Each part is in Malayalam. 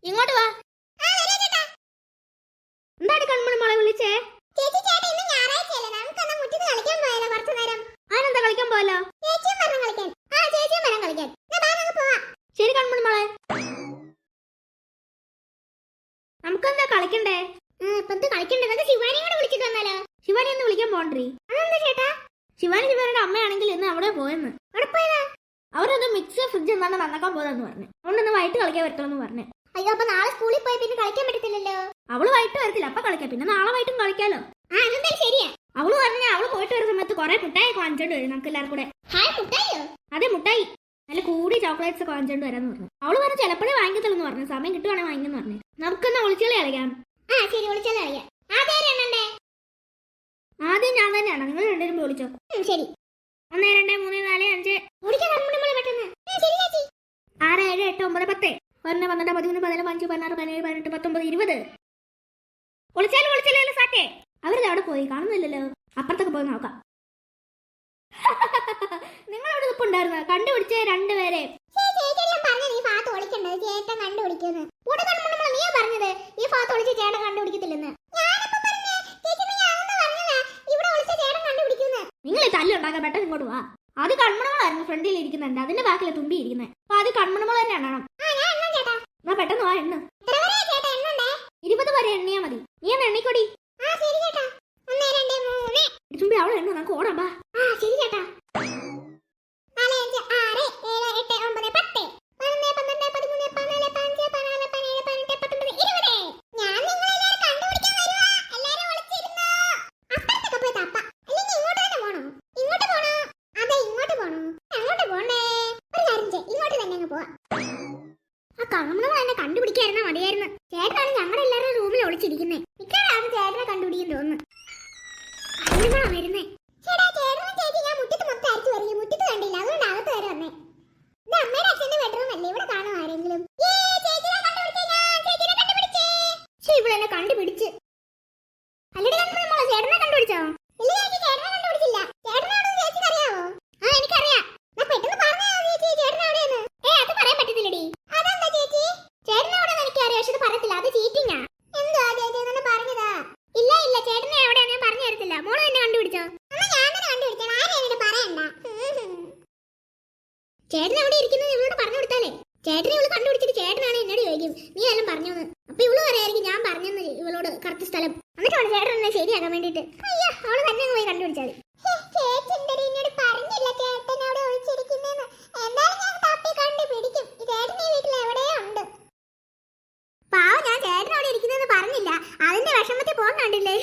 ഇങ്ങോട്ട് വാ. എന്താണ് കൺമണി മോളെ വിളിച്ചേ? ചേച്ചി ചേട്ടാ ഇന്ന് ഞായറാഴ്ചയല്ലേ, നമുക്കെന്നാ മുറ്റത്ത് കളിക്കാൻ പോയാലോ കുറച്ചു നേരം? ആരെന്താ കളിക്കാൻ പോയല്ലോ? ചേച്ചിയും വരണം കളിക്കാൻ. ചേച്ചിയും വരണം കളിക്കാൻ. പോവാം. ശരി കൺമണി മോളെ. നമുക്കെന്താ കളിക്കണ്ടേ? ഇപ്പത്തെ കളിക്കണ്ടേ? നമുക്ക് ശിവാനിയും കൂടെ വിളിച്ചിട്ട് വന്നാലോ? ശിവാനി ഒന്ന് വിളിക്കാൻ പോണ്ടേ? അതെന്താ ചേട്ടാ? ശിവാനിയുടെ അമ്മയാണെങ്കിൽ ഇന്ന് അവിടെ പോയെന്ന്. അവിടെ പോയതാ? അവരൊന്ന് മിക്സി ഫ്രിഡ്ജ് എന്താണ് നന്നാക്കാൻ പോയതെന്ന് പറഞ്ഞു. അതുകൊണ്ടൊന്ന് വൈകിട്ട് കളിക്കാൻ വരത്തുള്ളൂ പറഞ്ഞു. അയ്യോ, അപ്പൊ നാളെ സ്കൂളിൽ പോയി പിന്നെ കളിക്കാൻ പറ്റത്തില്ലല്ലോ. അവള് വൈകിട്ട് വരത്തില്ല, അപ്പൊ കളിക്കാം. പിന്നെ നാളെ വൈകിട്ടും കളിക്കാലോ. അതെന്തായാലും ശരിയാ. അവള് പറഞ്ഞാൽ അവള് പോയിട്ട് വരുന്ന സമയത്ത് കുറെ മുട്ടായി വാങ്ങിച്ചോണ്ട് വരും നമുക്ക് എല്ലാവർക്കും കൂടെ. ഹായ്, മുട്ടായിയോ? അതെ, മുട്ടായി നല്ല കൂടി ചോക്ലേറ്റ്സ് ഒക്കെ വാങ്ങിച്ചോണ്ട് വരാന്ന് പറഞ്ഞു. അവള് പറഞ്ഞ ചിലപ്പോഴേ വാങ്ങിക്കത്തുള്ളൂ പറഞ്ഞു. സമയം കിട്ടുവാണെങ്കിൽ വാങ്ങിക്കുന്നു പറഞ്ഞു. നമുക്കെന്നാ ഒളിച്ചുകളി കളിക്കാം. ശരി, വിളിച്ചാൽ അറിയാം. ആദ്യം ഞാൻ തന്നെയാണ്. നിങ്ങൾ രണ്ടുപേരും വിളിച്ചോ. ശരി. 1 2 3 4 5 ഓടിക്കാൻ കൺമുടി പെട്ടെന്ന്. ശരി ചേച്ചി. 6 7 8 9 10 11 12 13 14 15 16 17 18 19 20. വിളിച്ചാലും സാറ്റേ. അവരത് അവിടെ പോയി കാണുന്നില്ലല്ലോ. അപ്പുറത്തൊക്കെ പോയി നോക്കാം. നിങ്ങളവിടെ ഇപ്പൊ ഉണ്ടായിരുന്ന കണ്ടുപിടിച്ചേ രണ്ടുപേരെ. ചേട്ടൻ കണ്ടുപിടിക്കുന്നു. നീ പറഞ്ഞത് ഈ ഭാഗത്ത് ഒളിച്ച് ചേട്ടൻ കണ്ടുപിടിക്കത്തില്ലെന്ന്. നിങ്ങൾ ഈ തല്ലുണ്ടാക്കാൻ പെട്ടെന്ന് ഇങ്ങോട്ട് വാ. ആദ്യം കൺമണമോളായിരുന്നു ഫ്രണ്ടിൽ ഇരിക്കുന്നുണ്ട്. അതിന്റെ ബാക്കിലെ തുമ്പി ഇരിക്കുന്നത്. അപ്പൊ ആദ്യം കൺമണമോൾ തന്നെ എണ്ണണം. എന്നാ പെട്ടെന്ന് വാ, എണ്ണ. 20 വരെ എണ്ണിയാ മതി. നീ ഒന്ന് എണ്ണിക്കൊടി. തുമ്പി അവളെ എണ്ണ, നമുക്ക് ഓടാം. വാ. ശരി ചേട്ടാ. 4 5 6 7 8 9 10 11 12 13 14 15 16 17 18 19 20. ഞാൻ നിങ്ങളെല്ലാവരും കണ്ടുപിടിക്കാൻ വരുവാ. എല്ലാവരും ഒളിച്ചിരുന്നോ? അപ്പുറത്തൊക്കെ പോയി തപ്പ. അല്ലെങ്കിൽ ഇങ്ങോട്ട് തന്നെ പോണോ? ഇങ്ങോട്ട് പോണോ? അതെ, ഇങ്ങോട്ട് പോണോ? അങ്ങോട്ട് പോണ്ടേ? ഒരു കാര്യം ചെയ്യ്, ഇങ്ങോട്ട് തന്നെ അങ്ങ് പോവാ. ആ കണ്ണമ്മ എന്നെ കണ്ടുപിടിക്കായിരുന്നാ മതിയായിരുന്നു. ചേട്ടനാണ് ഞങ്ങളുടെ എല്ലാവരും റൂമിൽ ഒളിച്ചിരിക്കുന്നേ. മിക്കവാറും ചേട്ടനെ കണ്ടുപിടിക്കും തോന്നുന്നു. കണ്ണമ്മ വരുന്നേ. ചേട്ടാ, ചേട്ടനും ചേച്ചി ഞാൻ മുറ്റത്ത് മൊത്തം അരിച്ചു വരികയും മുറ്റത്ത് കണ്ടില്ല. അതുകൊണ്ട് അകത്ത് വരെ വന്നേ. ഇത് അമ്മയുടെ അച്ഛന്റെ ബെഡ്റൂം അല്ലേ? ഇവിടെ കാണും ആരെങ്കിലും? ഇവളെന്നെ കണ്ടുപിടിച്ച്. അല്ലടി കണ്ണമ്മ, ചേട്ടനെ കണ്ടുപിടിച്ചോ? ഇല്ല ചേച്ചി, ചേട്ടനെ കണ്ടുപിടിച്ചില്ല. ചേട്ടനാണെന്ന് ചേച്ചിക്ക് അറിയാവോ? എനിക്കറിയാം. പെട്ടെന്ന് പറഞ്ഞാ ചേച്ചി ചേട്ടൻ എവിടെയെന്ന്. അത് പറയാൻ പറ്റത്തില്ലടി. അതെന്താ ചേച്ചി? ചേട്ടൻ എവിടെയെന്ന് എനിക്കറിയാം, പക്ഷെ അത് പറയത്തില്ല. അത് ചീറ്റിങ്ങാ. എന്താ ചേച്ചി തന്നെ പറഞ്ഞതാ? ഇല്ല ചേട്ടനെ എവിടെയാ ഞാൻ പറഞ്ഞു തരത്തില്ല. മോള് തന്നെ കണ്ടുപിടിച്ചോ? ഞാൻ തന്നെ കണ്ടുപിടിച്ചോ. ആരും എന്നോട് പറയണ്ട. ചേട്ടൻ എവിടെ ഇരിക്കുന്നത് ഇവളോട് പറഞ്ഞു കൊടുത്താലേ ചേട്ടനെ ഇവള് കണ്ടുപിടിച്ചിട്ട് ചേട്ടനാണ് എന്നോട് ചോദിക്കും നീ എല്ലാം പറഞ്ഞോന്ന്. അപ്പൊ ഇവള് പറയായിരിക്കും ഞാൻ പറഞ്ഞെന്ന് ഇവളോട് കറക്റ്റ് സ്ഥലം. എന്നിട്ടാണ് ചേട്ടൻ എന്നെ ശരിയാക്കാൻ വേണ്ടിട്ട്. അയ്യോ, അവള് തന്നെ പോയി കണ്ടുപിടിച്ചാൽ പാവം, ഞാൻ ചേട്ടനോട് ഇരിക്കുന്നെന്ന് പറഞ്ഞില്ല. അതിന്റെ വിഷമത്തിൽ പോകാൻ കണ്ടില്ലേ?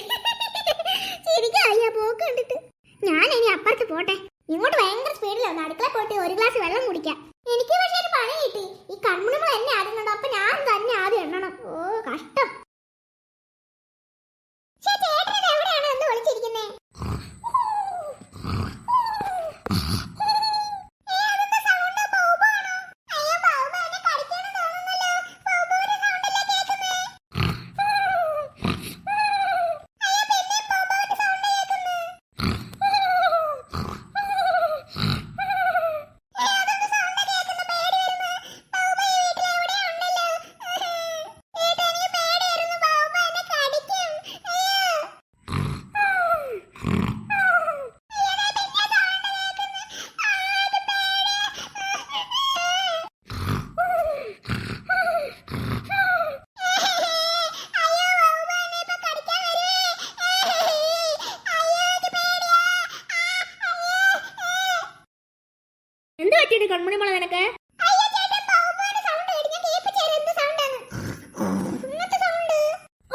ശരിക്കും പോക്ക് കണ്ടിട്ട്. ഞാൻ ഇനി അപ്പുറത്ത് പോട്ടെ. ഇങ്ങോട്ട് ഭയങ്കര സ്പീഡിലാണ്. അടുക്കള പോയിട്ട് ഒരു ഗ്ലാസ് വെള്ളം കുടിക്കാം. എനിക്ക് പക്ഷേ ഒരു പണി കിട്ടി. ഈ കൺമുണങ്ങൾ എന്നെ ആദ്യം കണ്ടോ, അപ്പൊ ഞാൻ തന്നെ ആദ്യം എണ്ണണം. കഷ്ടം. എവിടെയാണ് എന്ന് വിളിച്ചിരിക്കുന്നേ? എന്ത് പറ്റിയിട്ട് കൺമണി മോളെ നിനക്ക്?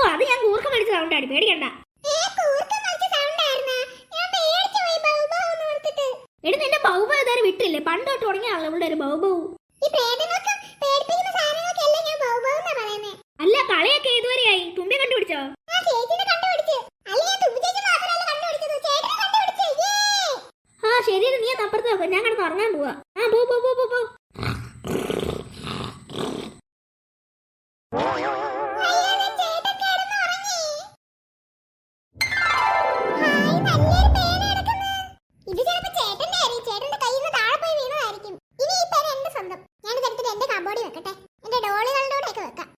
അത് ഞാൻ കൂർക്കം വലിച്ച സൗണ്ടാണ്, പേടിക്കണ്ട. എടി, നിന്റെ ബൗബ ഏതായാലും വിട്ടില്ലേ? പണ്ട് തൊട്ട് തുടങ്ങിയാണല്ലോ ഇവിടെ ഒരു ബൗബ. അല്ല, കളിയൊക്കെ ഇതുവരെയായി. തുമ്പി കണ്ടുപിടിച്ചോ? ശരി, നീ അപ്പുറത്ത് നോക്കാം. ഞാൻ കിടന്ന് ഉറങ്ങാൻ പോവാ. പോ. ഇനി ഈ പേന എന്റെ സ്വന്തം. ഞാനിതെടുത്തിട്ട് എന്റെ കബോർഡിൽ വെക്കട്ടെ. എന്റെ ഡോളുകളുടെ ഒക്കെ വെക്കാം.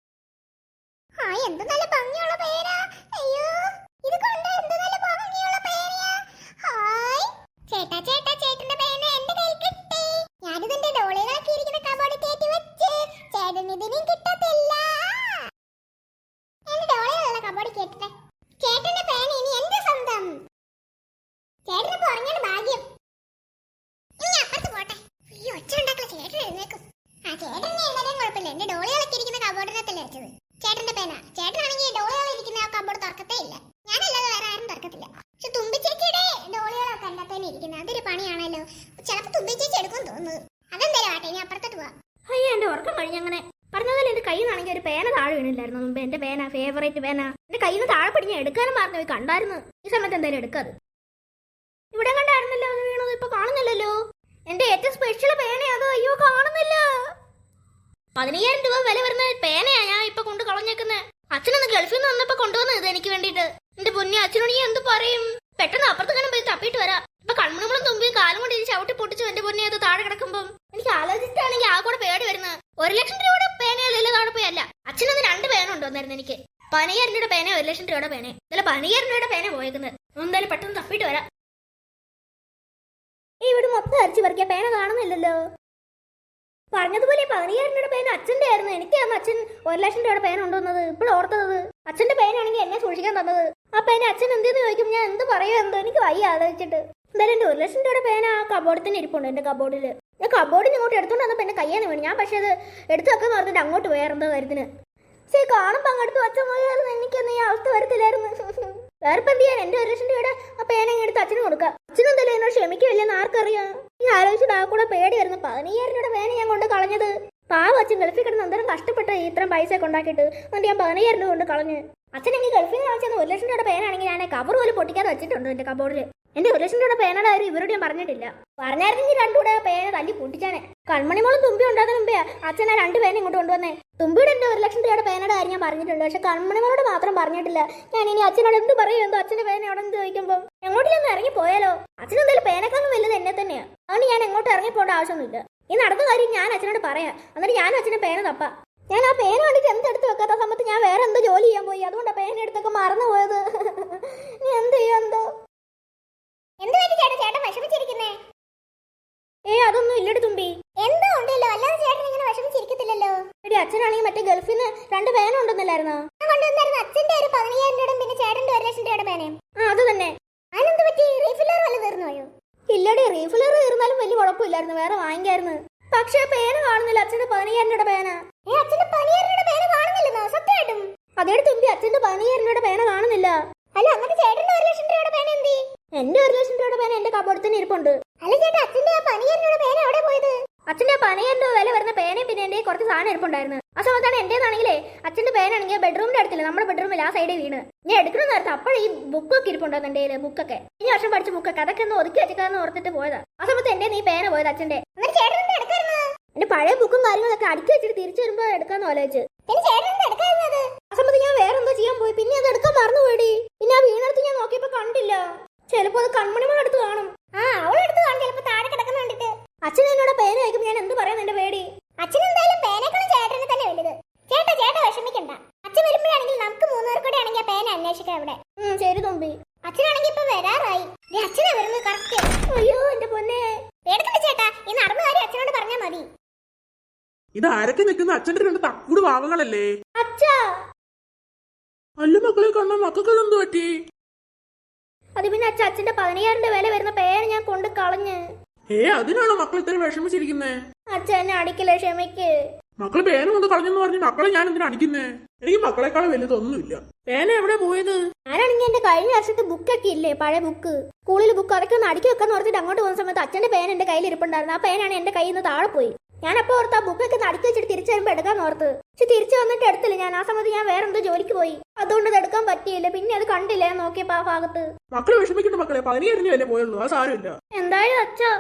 എന്റെ ഡോളികളൊക്കെ ഇരിക്കുന്ന കബോർഡിനകത്തല്ലേ വെച്ചത്. ചേട്ടന്റെ പേന. ചേട്ടനാണെങ്കിൽ ഡോളികൾ ഇരിക്കുന്ന ആ കബോർഡ് തുറക്കത്തേ ഇല്ല. ഞാനല്ലാതെ വേറെ ആരും തുറക്കത്തില്ല. പക്ഷെ തുമ്പി ചേച്ചിയുടെ ഡോളികളൊക്കെ എന്റെ തന്നെ ഇരിക്കുന്നത്. അതൊരു പണിയാണല്ലോ. ചിലപ്പോ തുമ്പി ചേച്ചി എടുക്കും തോന്നുന്നു. അതെന്തായാലും ആട്ടെ, ഇനി അപ്പുറത്തോട്ട് പോവാം. അയ്യോ എന്റെ ഉറക്കം കഴിഞ്ഞങ്ങനെ പറഞ്ഞതിൽ എന്റെ കയ്യിൽ നിന്നാണെങ്കിൽ ഒരു പേന താഴെ വീണില്ലായിരുന്നു മുമ്പ്. എന്റെ പേന, ഫേവറേറ്റ് പേന, എന്റെ കയ്യിൽ നിന്ന് താഴെ പിടിഞ്ഞ് എടുക്കാനും മറന്നു പോയി. കണ്ടായിരുന്നു. ഈ സമയത്ത് എന്തായാലും എടുക്കാത്. ഇവിടെ കണ്ടായിരുന്നല്ലോ ഒന്ന് വീണത്. ഇപ്പൊ കാണുന്നില്ലല്ലോ. എന്റെ ഏറ്റവും സ്പെഷ്യൽ പേന അതോ? അയ്യോ കാണുന്നില്ല. 15,000 രൂപ വില വരുന്ന പേനയാ ഞാൻ ഇപ്പൊ കൊണ്ട് കളഞ്ഞേക്കുന്നത്. അച്ഛനൊന്ന് ഗൾഫിൽ നിന്ന് വന്നപ്പോ കൊണ്ടുവന്നത് ഇത് എനിക്ക് വേണ്ടിട്ട്. എന്റെ പൊന്നി അച്ഛനോട് ഞാൻ എന്ത് പറയും? പെട്ടെന്ന് അപ്പുറത്തെങ്ങനെ പോയി തപ്പിട്ട് വരാം. ഇപ്പൊ കൺമണങ്ങളും തുമ്പിയും കാലം കൊണ്ട് ചവിട്ടി പൊട്ടിച്ചു എന്റെ പൊന്നി അത് താഴെ കിടക്കുമ്പം എനിക്ക് ആലോചിച്ചിട്ടാണെങ്കിൽ ആ കൂടെ പേടി വരുന്നത്. 1,00,000 രൂപയുടെ പേനയല്ലല്ലോ താഴെ പോയല്ല. അച്ഛനൊന്ന് 2 പേന കൊണ്ടുവന്നായിരുന്നു എനിക്ക്. 15,000 രൂപയുടെ പേന, 1,00,000 രൂപയുടെ പേന. ഇതല്ല 15,000 രൂപയുടെ പേന പോയേക്കുന്നത്. എന്തായാലും പെട്ടെന്ന് തപ്പിട്ട് വരാം. ഇവിടെ മൊത്തം അരിച്ചു പറിക്കാൻ പേന കാണുന്നില്ലല്ലോ. പറഞ്ഞതുപോലെ 15,000 രൂപയുടെ പേന അച്ഛന്റെ ആയിരുന്നു. എനിക്കാണ് അച്ഛൻ 1,00,000 രൂപയുടെ പേന കൊണ്ടുവന്നത്. ഇപ്പോൾ ഓർത്തത് അച്ഛന്റെ പേനാണെങ്കിൽ എന്നെ സൂക്ഷിക്കാൻ തന്നത്. ആ പേന അച്ഛൻ എന്തെന്ന് ചോദിക്കും ഞാൻ എന്ത് പറയോ എന്തോ എനിക്ക് വയ്യ ആലോചിച്ചിട്ട്. എന്തായാലും എന്റെ 1,00,000 രൂപയുടെ പേന ആ കബോർഡിൽ തന്നെ ഇരിപ്പുണ്ട്. എന്റെ കബോർഡിൽ ഞാൻ കബോർഡിൽ ഇങ്ങോട്ട് എടുത്തോണ്ട് വന്നപ്പോ എന്നെ കയ്യാന്ന് വീണു. ഞാൻ പക്ഷേ അത് എടുത്തു വെക്കാൻ പറഞ്ഞിട്ട് അങ്ങോട്ട് പോയായിരുന്നു കാര്യത്തിന്. ശരി കാണുമ്പോ അങ്ങോട്ട് അച്ഛൻ പോയായിരുന്നു. എനിക്കൊന്നും ഈ അവസ്ഥ വരത്തില്ലായിരുന്നു. വേറെ ഇപ്പം എന്ത് ചെയ്യാൻ? എന്റെ 1,00,000 രൂപയുടെ ആ പേന എടുത്ത് അച്ഛനും കൊടുക്കാം. അച്ഛനെന്തായാലും എന്നോട് ക്ഷമിക്കില്ലെന്ന് ആർക്കറിയാം. ഈ ആലോചിച്ചിട്ട് ആ കൂടെ പേടി വരുന്നു. 15,000 രൂപയുടെ പേന ഞാൻ കൊണ്ട് കളഞ്ഞത്. പാവം അച്ഛൻ ഗൾഫിൽ കിടന്ന് എന്തോരം കഷ്ടപ്പെട്ട് ഇത്രയും പൈസ ഒക്കെ ഉണ്ടാക്കിയിട്ട് എന്നിട്ട് ഞാൻ 15,000 രൂപ കൊണ്ട് കളഞ്ഞ്. അച്ഛനെങ്കിൽ ഗൾഫിൽ നിന്ന് വാങ്ങിച്ചത് 1,00,000 രൂപയുടെ പേനാണെങ്കിൽ ഞാൻ കവർ പോലും പൊട്ടിക്കാതെ വെച്ചിട്ടുണ്ട് എന്റെ കബോർഡിൽ. എന്റെ 1,00,000 രൂപയുടെ പേനയുടെ കാര്യം ഇവരോട് ഞാൻ പറഞ്ഞിട്ടില്ല. പറഞ്ഞായിരുന്നെങ്കിൽ 2 കൂടെ പേന തല്ലി പൊട്ടിച്ചാനെ. കൺമണിമോളും തുമ്പി ഉണ്ടാകുന്ന മുമ്പേ അച്ഛൻ ആ 2 പേന ഇങ്ങോട്ട് കൊണ്ടുവന്നേ. തുമ്പിയുടെ എന്റെ 1,00,000 രൂപയുടെ പേനയുടെ കാര്യം ഞാൻ പറഞ്ഞിട്ടുണ്ട്. പക്ഷെ കൺമണിമോളോട് മാത്രം പറഞ്ഞിട്ടില്ല. ഞാൻ ഇനി അച്ഛനോട് എന്ത് പറയും? എന്തോ അച്ഛന്റെ പേന എവിടെ നിന്ന് ചോദിക്കുമ്പോൾ എങ്ങോട്ടിലൊന്ന് ഇറങ്ങി പോയാലോ? അച്ഛനെന്തായാലും പേനക്കാളും വലുത് എന്നെ തന്നെയാ. അതുകൊണ്ട് ഞാൻ എങ്ങോട്ട് ഇറങ്ങി പോകേണ്ട ആവശ്യമൊന്നുമില്ല. ഈ നടന്ന കാര്യം ഞാൻ അച്ഛനോട് പറയാം. എന്നിട്ട് ഞാനും അച്ഛനെ പേന തപ്പാം. ഞാൻ ആ പേന കണ്ടിട്ട് എന്തെടുത്ത് വെക്കാത്ത സമയത്ത് ഞാൻ വേറെ എന്തോ ജോലി ചെയ്യാൻ പോയി. അതുകൊണ്ട് പേന എടുത്തൊക്കെ മറന്നു പോയത്. നീ എന്ത് ചെയ്യോ എന്തോ? ചേട്ടൻ വിഷമിച്ചിരിക്കുന്നേ? അതൊന്നും ഇല്ലടി തുമ്പി. എന്തോ ഉണ്ടല്ലോ, അല്ലാതെ ചേട്ടൻ ഇങ്ങനെ വിഷമിച്ചിരിക്കത്തില്ലല്ലോ. എടി അച്ഛനാണെങ്കിൽ മറ്റേ ഗൾഫിൽ നിന്ന് 2 പേന ഉണ്ടെന്നല്ലായിരുന്നോ? കൊണ്ടുവന്നായിരുന്നു. അച്ഛന്റെ ഒരു 15,000 രൂപയും പിന്നെ ചേട്ടന്റെ 1,00,000 രൂപയുടെ പേനയും. അത് തന്നെ. അതിനെന്ത് പറ്റി? റീഫില്ലർ വല്ലതും തീർന്നു പോയോ? ഇല്ലടി റീഫില്ലർ തീർന്നാലും വലിയ കുഴപ്പമില്ലായിരുന്നു. വേറെ വാങ്ങിക്കായിരുന്നു. പക്ഷെ പേന കാണുന്നില്ല. അച്ഛന്റെ 15,000 രൂപയുടെ പേന. അച്ഛന്റെ 15,000 രൂപയുടെ പേന കാണുന്നില്ലെന്നോ? സത്യമായിട്ടും? അതേടി തുമ്പി അച്ഛന്റെ 15,000 രൂപയുടെ പേന കാണുന്നില്ല. അല്ല അങ്ങനെ ചേട്ടന്റെ 1,00,000 രൂപയുടെ പേന എന്തി? എന്റെ 1,00,000 രൂപയുടെ പേന എന്റെ കബോർഡിൽ തന്നെ ഇരിപ്പുണ്ട്. അല്ല ചേട്ടാ, അച്ഛന്റെ ആ 15,000 രൂപയുടെ പേന എവിടെ പോയത്? അച്ഛന്റെ 15,000 രൂപ വില വരുന്ന പേനയും പിന്നെ എന്റെ കുറച്ച് സാധനം ഇരിപ്പുണ്ടായിരുന്നു. ആ സമയത്താണ് എന്റേതാണെങ്കിലേ അച്ഛന്റെ പേനാണെങ്കിൽ ബെഡ്റൂമിന്റെ അടുത്തില്ല, നമ്മുടെ ബെഡ്റൂമിൽ ആ സൈഡിൽ വീണ്. ഞാൻ എടുക്കുന്ന നേരത്തെ അപ്പോൾ ഈ ബുക്കൊക്കെ ഇരിപ്പുണ്ടോ എന്റെ ബുക്കൊക്കെ ഈ വർഷം പഠിച്ച ബുക്കൊക്കെ അതൊക്കെ ഒന്ന് ഒതുക്കി വെച്ചേക്കാന്ന് ഓർത്തിട്ട് പോയതാ. ആ സമയത്ത് എന്റെ നീ പേന പോയത് അച്ഛന്റെ. എന്റെ പഴയ ബുക്കും കാര്യങ്ങളൊക്കെ അടുക്കി വെച്ചിട്ട് തിരിച്ചു വരുമ്പോ എടുക്കാന്ന് ആലോചിച്ച്. ആ സമയത്ത് ഞാൻ വേറെ എന്തോ ചെയ്യാൻ പോയി. പിന്നെ അത് എടുക്കാൻ മറന്നുപോയി. പിന്നെ ആ വീണെടുത്ത് ഞാൻ നോക്കിയപ്പോ കണ്ടില്ല. ചിലപ്പോ അത് കൺമണിമോൾ എടുത്ത് കാണും. അവളെടുത്ത് കാണും ചിലപ്പോ താഴെ കിടക്കുന്ന കണ്ടിട്ട്. അച്ഛൻ എന്നോട് പേന വയ്ക്കുമ്പോ ഞാൻ എന്ത് പറയാൻ എന്റെ പേടി. അച്ഛനെന്തായാലും പേനേക്കാളും ചേട്ടനെ തന്നെ വലുത്. ചേട്ടാ വിഷമിക്കണ്ട. അച്ഛൻ വരുമ്പോഴാണെങ്കിൽ നമുക്ക് 3 പേർ കൂടെ ആണെങ്കിൽ പേന അന്വേഷിക്കാം ഇവിടെ. ശരി തുമ്പി. അച്ഛനാണെങ്കിൽ ഇപ്പൊ വരാറായി. അച്ഛനാ വരുന്നത് കറക്റ്റ്. അയ്യോ എന്റെ പൊന്നെ. പേടിക്കണ്ട ചേട്ടാ, ഈ നടന്ന കാര്യം അച്ഛനോട് പറഞ്ഞാ മതി. ഇത് ആരൊക്കെ നിൽക്കുന്ന അച്ഛന്റെ 2 തക്കൂട് പാവങ്ങളല്ലേ? അച്ഛാ അല്ല മക്കളെ കണ്ണ മക്കൾക്ക് എന്ത് പറ്റി? അത് പിന്നെ അച്ഛന്റെ 15,000 രൂപ വില വരുന്ന പേന ഞാൻ കൊണ്ട് കളഞ്ഞ്. അതിനാണോ മക്കൾ ഇത്ര വിഷമിച്ചിരിക്കുന്നേ? അച്ഛൻ എന്നെ അടിക്കില്ല, ക്ഷമിക്ക്. മക്കള് പേന കൊണ്ട് കളഞ്ഞെന്ന് പറഞ്ഞ് മക്കളെ ഞാൻ എന്തിനാ അടിക്കുന്നേ? എനിക്ക് മക്കളെക്കാളും വലുതൊന്നുമില്ല. പേന എവിടെ പോയത്? ഞാനാണെങ്കിൽ എന്റെ കഴിഞ്ഞ വർഷത്തെ ബുക്കൊക്കെ ഇല്ലേ, പഴയ ബുക്ക്, സ്കൂളിൽ ബുക്ക്, അതൊക്കെ ഒന്ന് അടുക്കി വെക്കാന്ന് ഓർത്തിട്ട് അങ്ങോട്ട് പോകുന്ന സമയത്ത് അച്ഛന്റെ പേന എന്റെ കയ്യിൽ ഇരിപ്പുണ്ടായിരുന്നു. ആ പേനാണ് എന്റെ കയ്യിൽ നിന്ന് താഴെ പോയി. ഞാനപ്പോ ഓർത്ത് ആ ബുക്കൊക്കെ അടുക്കി വെച്ചിട്ട് തിരിച്ചു വരുമ്പോ എടുക്കാന്ന് ഓർത്ത്. പക്ഷെ തിരിച്ചു വന്നിട്ട് എടുത്തില്ല ഞാൻ. ആ സമയത്ത് ഞാൻ വേറെ എന്തോ ജോലിക്ക് പോയി. അതുകൊണ്ട് അത് എടുക്കാൻ പറ്റിയില്ല. പിന്നെ അത് കണ്ടില്ല ഞാൻ നോക്കിയപ്പോ ആ ഭാഗത്ത്. മക്കളെ വിഷമിക്കണ്ട മക്കളെ, 15,000 രൂപയല്ലേ പോയുള്ളൂ. അത് സാരമില്ല. എന്തായാലും അച്ഛാ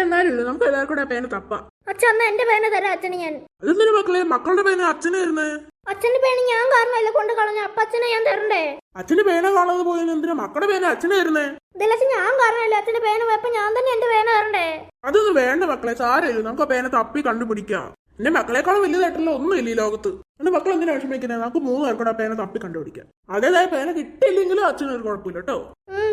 എന്നാലും നമുക്ക് എല്ലാവർക്കും കൂടെ പേന തപ്പാം. അച്ഛ അന്ന് എന്റെ പേന തരാം അച്ഛന് ഞാൻ. അതെന്തിനു മക്കളെ മക്കളുടെ പേന അച്ഛന് തരുന്നേ? അച്ഛന്റെ പേന ഞാൻ കാരണമല്ല കൊണ്ട് കളഞ്ഞ. അപ്പൊ അച്ഛനെ ഞാൻ തരണ്ടേ? അച്ഛന്റെ പേന കാണാതെ പോയത് എന്തിനാ മക്കളുടെ പേന അച്ഛന് തരുന്നേ? ഇതിലച്ഛ ഞാൻ കാരണമല്ല. അച്ഛന്റെ പേന പോയപ്പോ ഞാൻ തന്നെ എന്റെ പേന തരണ്ടേ? അതൊന്നും വേണ്ട മക്കളെ, സാരമില്ല. നമുക്ക് ആ പേന തപ്പി കണ്ടുപിടിക്കാം. എന്റെ മക്കളെക്കാളും വലുതായിട്ടുള്ള ഒന്നുമില്ല ഈ ലോകത്ത്. എന്റെ മക്കൾ എന്തിനാ വിഷമിക്കുന്നത്? നമുക്ക് 3 പേർക്കൂടെ പേന തപ്പി കണ്ടുപിടിക്കാം. അതേതായ പേന കിട്ടിയില്ലെങ്കിലും അച്ഛനൊരു കുഴപ്പമില്ല കേട്ടോ.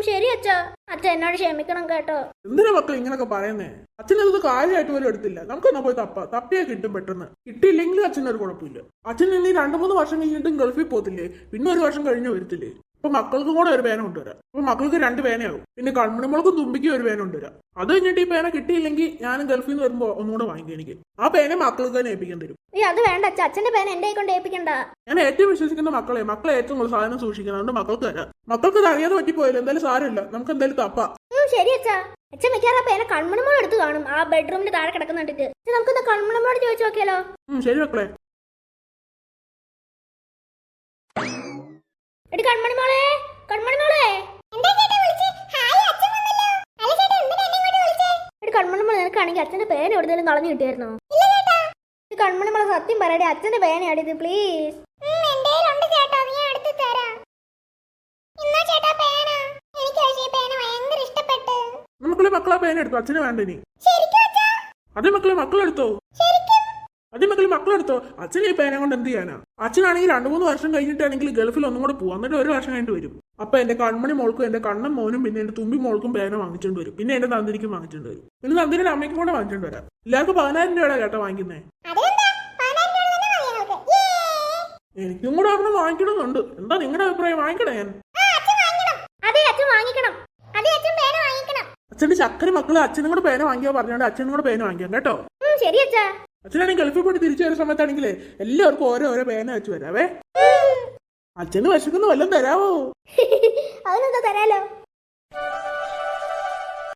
ശരി അച്ഛാ. അച്ഛൻ എന്നോട് ക്ഷമിക്കണം കേട്ടോ. എന്തിനാ മക്കൾ ഇങ്ങനൊക്കെ പറയുന്നേ? അച്ഛനത് കാര്യമായിട്ട് പോലും എടുത്തില്ല. നമുക്കെന്നാ പോയി തപ്പിയാ കിട്ടും പെട്ടെന്ന്. കിട്ടിയില്ലെങ്കിലും അച്ഛനൊരു കുഴപ്പമില്ല. അച്ഛൻ ഇനി 2-3 വർഷം കഴിഞ്ഞിട്ടും ഗൾഫിൽ പോകത്തില്ലേ? പിന്നെ 1 വർഷം കഴിഞ്ഞ് വരത്തില്ലേ? അപ്പൊ മക്കൾക്കും കൂടെ ഒരു പേന കൊണ്ടുവരാം. അപ്പൊ മക്കൾക്ക് 2 പേനയാവും. പിന്നെ കൺമണിമോൾക്കും തുമ്പിക്കും ഒരു പേന കൊണ്ടുവരാം. അത് കഴിഞ്ഞിട്ട് ഈ പേന കിട്ടിയില്ലെങ്കിൽ ഞാനും ഗൾഫിൽ നിന്ന് വരുമ്പോ ഒന്നുകൂടെ വാങ്ങിക്കും എനിക്ക്. ആ പേന മക്കൾക്ക് തന്നെ ഏൽപ്പിക്കാൻ തരും. അയ്യോ അത് വേണ്ട അച്ഛ, അച്ഛന്റെ പേന എന്റെ കൊണ്ട് ഏൽപ്പിക്കണ്ട. ഞാൻ ഏറ്റവും വിശ്വസിക്കുന്ന മക്കളെ ഏറ്റവും കൂടുതൽ സാധനം സൂക്ഷിക്കണം. അതുകൊണ്ട് മക്കൾക്ക് തരാം. മക്കൾക്ക് ഇത് അറിയാതെ പറ്റിപ്പോയില്ല, എന്തായാലും സാരമില്ല, നമുക്ക് എന്തായാലും തപ്പാം. ശരി അച്ഛാ. അച്ഛൻ മിക്കാറ് ആ പേന കൺമണിമോൾ എടുത്ത് കാണും, ആ ബെഡ്റൂമിന്റെ താഴെ കിടക്കുന്നുണ്ടിട്ട്. നമുക്കൊന്ന് കൺമണിമോട് ചോദിച്ചു നോക്കിയാലോ? ശരി മക്കളെ. എടി കൺമണിമോളെ, കൺമണിമോളെ. എന്താ ചേട്ടാ വിളിച്ചേ? ഹായ് അച്ഛൻ വന്നല്ലോ. അല്ല ചേട്ടാ എന്തിനാ എന്നെ ഇങ്ങോട്ട് വിളിച്ചേ? എടി കൺമണിമോളെ, നിനക്കാണെങ്കിൽ അച്ഛന്റെ പേന എവിടെയെങ്കിലും കളഞ്ഞു കിട്ടിയായിരുന്നോ? ഇല്ല ചേട്ടാ. എടി കൺമണിമോളെ സത്യം പറയടി, അച്ഛന്റെ പേനയാടിത് പ്ലീസ്. എന്റെ കയ്യിലുണ്ട് ചേട്ടാ, അത് ഞാൻ എടുത്ത് തരാം. ഇന്നാ ചേട്ടാ പേന. എനിക്ക് ഈ പേന ഭയങ്കര ഇഷ്ടപ്പെട്ടു. മക്കളെ പേന എടുത്തു, അച്ഛന് വേണ്ട ഇനി. ശരിക്കും അച്ഛാ? അതേ മക്കളെടുത്തോ? ശരിക്കും? അതേ മക്കളെടുത്തോ? അച്ഛൻ ഈ പേന കൊണ്ട് എന്ത് ചെയ്യാനാ? അച്ഛനാണെങ്കിൽ 2-3 വർഷം കഴിഞ്ഞിട്ടാണെങ്കിൽ ഗൾഫിൽ ഒന്നും കൂടെ പോകും, എന്നിട്ട് 1 വർഷം കഴിഞ്ഞിട്ട് വരും. അപ്പൊ എന്റെ കൺമണി മോൾക്കും എന്റെ കണ്ണൻ മോനും പിന്നെ എന്റെ തുമ്പി മോൾക്കും പേന വാങ്ങിച്ചോണ്ട് വരും. പിന്നെ എന്റെ തന്തിരിക്കും വാങ്ങിച്ചോണ്ട് വരും. പിന്നെ തന്തിരിയുടെ അമ്മയ്ക്കും കൂടെ വാങ്ങിച്ചോണ്ട് വരാം. എല്ലാവർക്കും 10,000 രൂപയുടെ കേട്ടോ വാങ്ങിക്കുന്നേ. അതെന്താ? 10,000 രൂപ തന്നെ മതി നമുക്ക്. എനിക്കും കൂടെ ഒരെണ്ണം വാങ്ങിക്കണമെന്നുണ്ട്. എന്താ നിങ്ങളുടെ അഭിപ്രായം? വാങ്ങിക്കണേ ഞാൻ? അച്ഛൻ വാങ്ങിക്കണം. അതെ അച്ഛൻ വാങ്ങിക്കണം. അതെ അച്ഛൻ പേന വാങ്ങിക്കണം. അച്ഛന്റെ ചക്കര മക്കള് അച്ഛനും കൂടെ പേന വാങ്ങിയോ പറഞ്ഞോണ്ട് അച്ഛനും കൂടെ പേന വാങ്ങിക്കാം കേട്ടോ. ശരി അച്ഛാ. അച്ഛനാണെങ്കിൽ ഗൾഫിൽ പോയിട്ട് തിരിച്ചു വരുന്ന സമയത്താണെങ്കിലേ എല്ലാവർക്കും ഓരോ പേന വെച്ച് വരാവേ. അച്ഛന് വിശക്കുന്ന വല്ലതും തരാവോ? അതിനെന്താ തരാലോ.